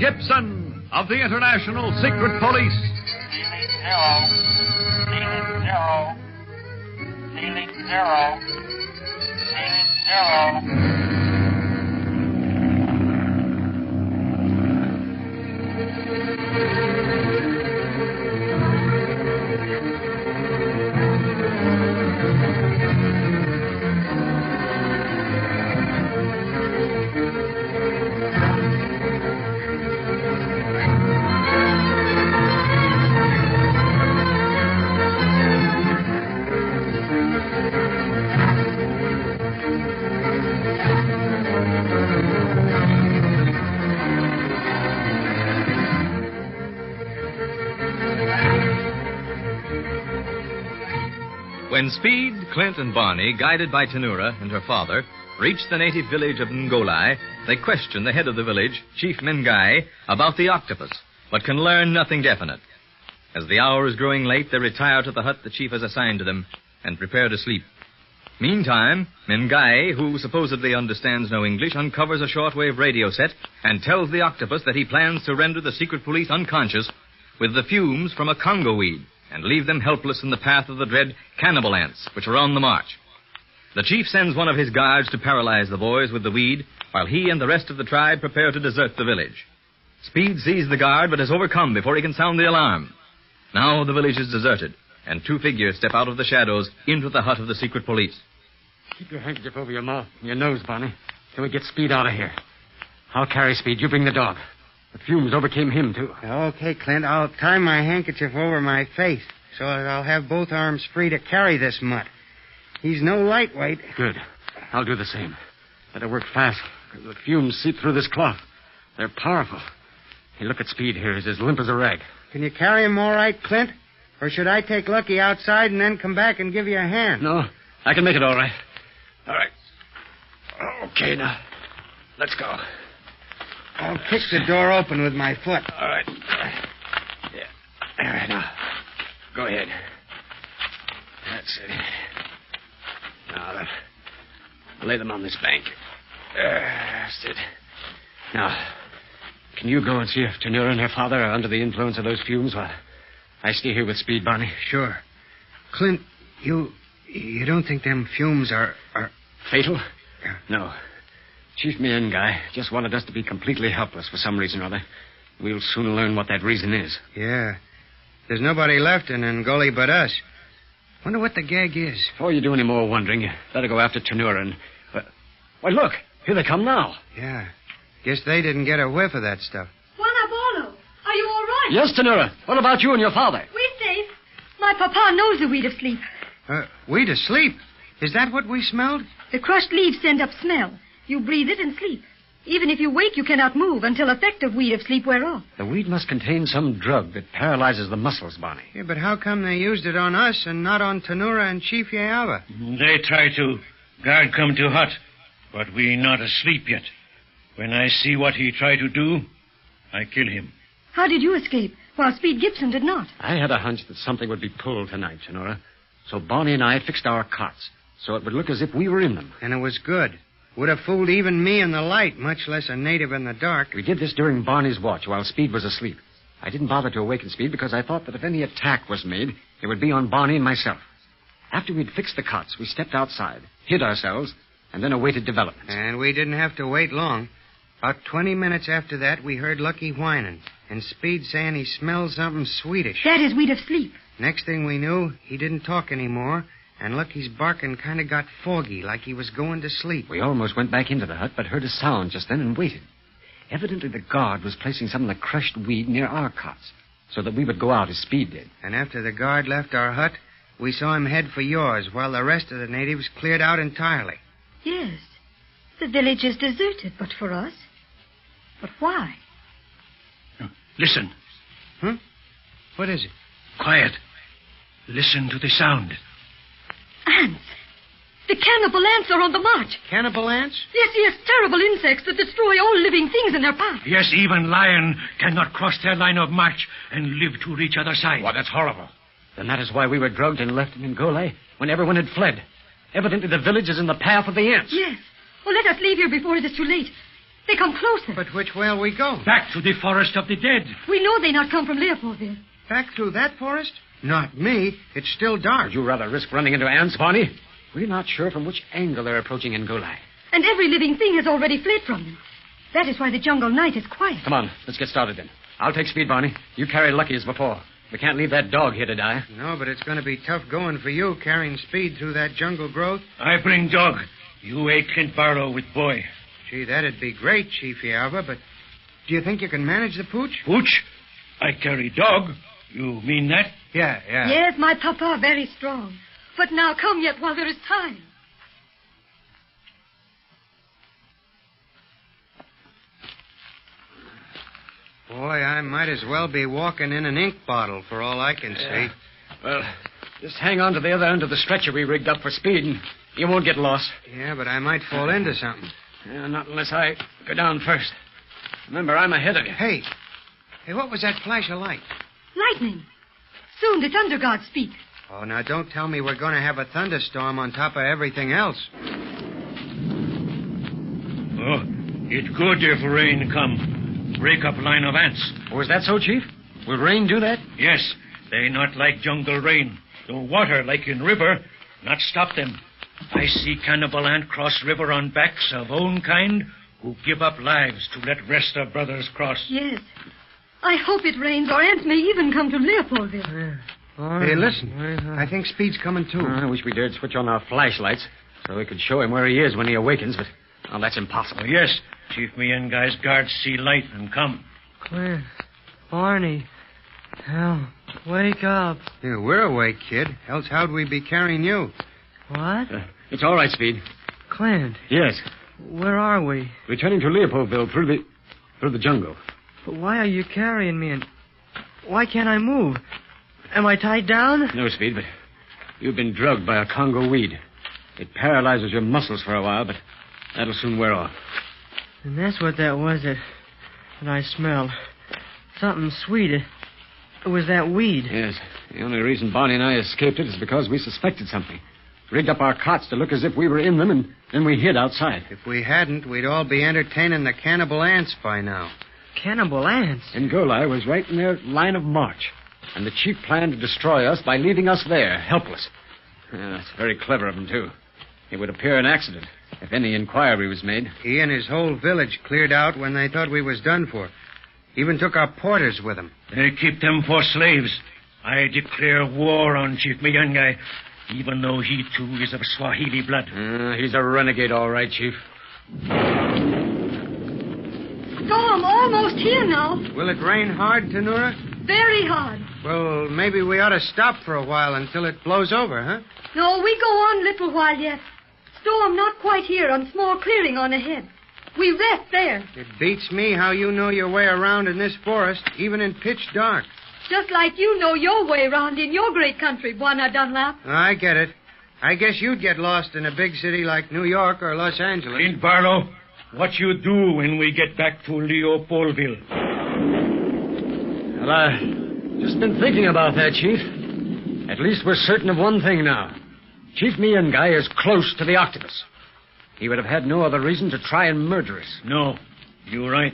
Gibson of the International Secret Police. Ceiling zero. Ceiling zero. When Speed, Clint, and Barney, guided by Tenura and her father, reached the native village of Ngolai, they question the head of the village, Chief Mengai, about the octopus, but can learn nothing definite. As the hour is growing late, they retire to the hut the chief has assigned to them and prepare to sleep. Meantime, Mengai, who supposedly understands no English, uncovers a shortwave radio set and tells the octopus that he plans to render the secret police unconscious with the fumes from a Congo weed and leave them helpless in the path of the dread cannibal ants, which are on the march. The chief sends one of his guards to paralyze the boys with the weed, while he and the rest of the tribe prepare to desert the village. Speed sees the guard, but is overcome before he can sound the alarm. Now the village is deserted, and two figures step out of the shadows into the hut of the secret police. Keep your handkerchief over your mouth and your nose, Barney, till we get Speed out of here. I'll carry Speed. You bring the dog. The fumes overcame him, too. Okay, Clint. I'll tie my handkerchief over my face so that I'll have both arms free to carry this mutt. He's no lightweight. Good. I'll do the same. Better work fast, because the fumes seep through this cloth. They're powerful. Hey, look at Speed here. He's as limp as a rag. Can you carry him all right, Clint? Or should I take Lucky outside and then come back and give you a hand? No, I can make it all right. All right. Okay, now, let's go. I'll kick the door open with my foot. All right. Yeah. All right, now. Go ahead. That's it. Now, then. Lay them on this bank. That's it. Now, can you go and see if Tenura and her father are under the influence of those fumes while I stay here with Speed, Barney? Sure. Clint, you don't think them fumes are... Fatal? Yeah. No. Chief Mien guy just wanted us to be completely helpless for some reason or other. We'll soon learn what that reason is. Yeah. There's nobody left in Ngoli but us. Wonder what the gag is. Before you do any more wondering, you better go after Tenura and... Why, look. Here they come now. Yeah. Guess they didn't get a whiff of that stuff. Juana Barlow, are you all right? Yes, Tenura. What about you and your father? We're safe. My papa knows the weed of sleep. Weed of sleep? Is that what we smelled? The crushed leaves send up smell. You breathe it and sleep. Even if you wake, you cannot move until effect of weed of sleep wear off. The weed must contain some drug that paralyzes the muscles, Barney. Yeah, but how come they used it on us and not on Tenura and Chief Yeava? They try to. Guard come to hut, but we not asleep yet. When I see what he try to do, I kill him. How did you escape, while Speed Gibson did not? I had a hunch that something would be pulled tonight, Tenura. So Barney and I fixed our cots, so it would look as if we were in them. And it was good. Would have fooled even me in the light, much less a native in the dark. We did this during Barney's watch while Speed was asleep. I didn't bother to awaken Speed because I thought that if any attack was made, it would be on Barney and myself. After we'd fixed the cots, we stepped outside, hid ourselves, and then awaited developments. And we didn't have to wait long. About 20 minutes after that, we heard Lucky whining, and Speed saying he smelled something Swedish. That is weed of sleep. Next thing we knew, he didn't talk anymore, and Lucky's barking kind of got foggy, like he was going to sleep. We almost went back into the hut, but heard a sound just then and waited. Evidently the guard was placing some of the crushed weed near our cots, so that we would go out as Speed did. And after the guard left our hut, we saw him head for yours, while the rest of the natives cleared out entirely. Yes. The village is deserted, but for us. But why? Listen. Huh? What is it? Quiet. Listen to the sound. Ants. The cannibal ants are on the march. Cannibal ants? Yes, terrible insects that destroy all living things in their path. Yes, even lion cannot cross their line of march and live to reach other side. Why, that's horrible. Then that is why we were drugged and left in Ngole when everyone had fled. Evidently the village is in the path of the ants. Yes. Well, let us leave here before it is too late. They come closer. But which way'll we go? Back to the forest of the dead. We know they not come from Leopoldville. Back through that forest? Not me. It's still dark. Would you rather risk running into ants, Barney? We're not sure from which angle they're approaching Ngolai. And every living thing has already fled from them. That is why the jungle night is quiet. Come on, let's get started then. I'll take speed, Barney. You carry Lucky as before. We can't leave that dog here to die. No, but it's going to be tough going for you, carrying speed through that jungle growth. I bring dog. You aid Clint Barlow with boy. Gee, that'd be great, Chiefy Alva, but do you think you can manage the pooch? Pooch? I carry dog. You mean that? Yeah. Yes, my papa, very strong. But now come yet while there is time. Boy, I might as well be walking in an ink bottle for all I can see. Well, just hang on to the other end of the stretcher we rigged up for speed, and you won't get lost. Yeah, but I might fall into something. Yeah, not unless I go down first. Remember, I'm ahead of you. Hey, what was that flash of light? Lightning. Soon the thunder gods speak. Oh, now don't tell me we're going to have a thunderstorm on top of everything else. Oh, it's good if rain come. Break up line of ants. Oh, is that so, Chief? Will rain do that? Yes, they not like jungle rain. The water, like in river, not stop them. I see cannibal ant cross river on backs of own kind who give up lives to let rest of brothers cross. Yes. I hope it rains, or ants may even come to Leopoldville. Hey, listen. I think speed's coming, too. I wish we dared switch on our flashlights so we could show him where he is when he awakens, but that's impossible. Oh, yes, Chief Mian Guy's guards see light and come. Clint, Barney, hell, wake up. Yeah, we're awake, kid. Else how'd we be carrying you? What? It's all right, Speed. Clint, Yes. where are we? Returning to Leopoldville through the jungle. But why are you carrying me, and why can't I move? Am I tied down? No, Speed, but you've been drugged by a Congo weed. It paralyzes your muscles for a while, but that'll soon wear off. And that's what that was that I smelled. Something sweet. It was that weed. Yes. The only reason Barney and I escaped it is because we suspected something. Rigged up our cots to look as if we were in them, and then we hid outside. If we hadn't, we'd all be entertaining the cannibal ants by now. Cannibal ants? Ngolai was right in their line of march, and the chief planned to destroy us by leaving us there, helpless. That's very clever of him, too. It would appear an accident if any inquiry was made. He and his whole village cleared out when they thought we was done for. Even took our porters with them. They keep them for slaves. I declare war on Chief Mian Guy, even though he, too, is of Swahili blood. He's a renegade, all right, Chief. Storm almost here now. Will it rain hard, Tenura? Very hard. Well, maybe we ought to stop for a while until it blows over, huh? No, we go on little while yet. Storm not quite here, on small clearing on ahead. We rest there. It beats me how you know your way around in this forest, even in pitch dark. Just like you know your way around in your great country, Buana Dunlap. I get it. I guess you'd get lost in a big city like New York or Los Angeles. Clint Barlow, what you do when we get back to Leopoldville? Well, I've just been thinking about that, Chief. At least we're certain of one thing now. Chief Mian Guy is close to the octopus. He would have had no other reason to try and murder us. No, you're right.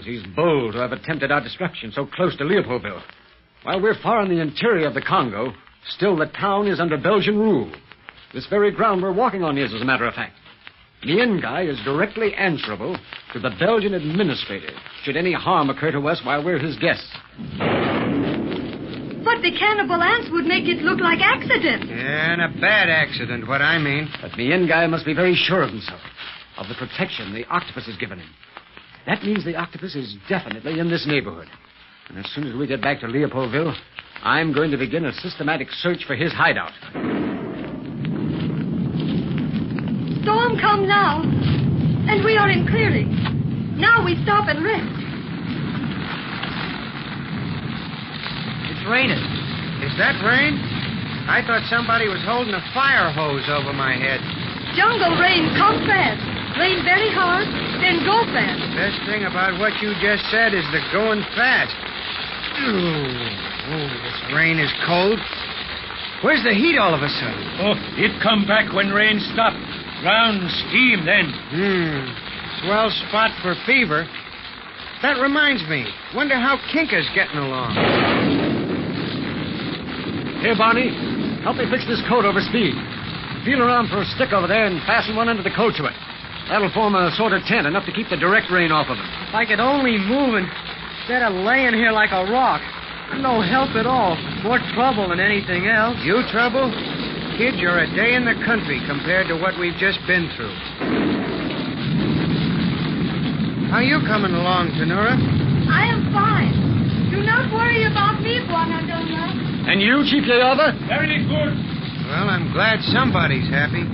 He's bold to have attempted our destruction so close to Leopoldville. While we're far in the interior of the Congo, still the town is under Belgian rule. This very ground we're walking on is, as a matter of fact. Mian Guy is directly answerable to the Belgian administrator should any harm occur to us while we're his guests. But the cannibal ants would make it look like accident. Yeah, and a bad accident, what I mean. But Mian Guy must be very sure of himself, of the protection the octopus has given him. That means the octopus is definitely in this neighborhood. And as soon as we get back to Leopoldville, I'm going to begin a systematic search for his hideout. Storm come now, and we are in clearing. Now we stop and rest. It's raining. Is that rain? I thought somebody was holding a fire hose over my head. Jungle rain come fast. Rain very hard, then go fast. Best thing about what you just said is the going fast. Ooh, this rain is cold. Where's the heat all of a sudden? Oh, it come back when rain stop. Ground steam then. Swell spot for fever. That reminds me. Wonder how Kinka's getting along. Here, Barney. Help me fix this coat over speed. Feel around for a stick over there and fasten one end of the coat to it. That'll form a sort of tent, enough to keep the direct rain off of it. If I could only move instead of laying here like a rock. No help at all. More trouble than anything else. You trouble? Kid, you're a day in the country compared to what we've just been through. How you coming along, Tenura? I am fine. Do not worry about me, Buonadonna. And you, Chief Yayava? Very good. Well, I'm glad somebody's happy.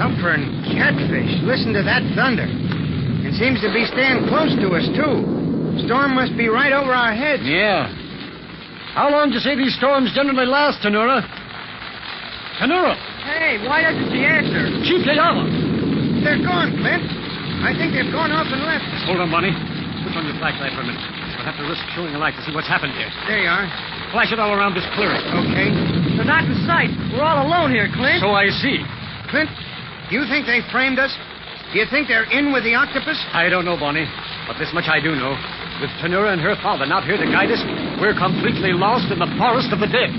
Suffering catfish. Listen to that thunder. It seems to be staying close to us, too. Storm must be right over our heads. Yeah. How long do you say these storms generally last, Tenura? Tenura! Hey, why doesn't she answer? Chief Yayava! They're gone, Clint. I think they've gone off and left us. Hold on, Bonnie. Switch on your flashlight for a minute. We'll have to risk showing a light to see what's happened here. There you are. Flash it all around this clearing. Okay. They're not in sight. We're all alone here, Clint. So I see. Clint, you think they framed us? Do you think they're in with the octopus? I don't know, Bonnie. But this much I do know. With Tenura and her father not here to guide us, we're completely lost in the forest of the dead.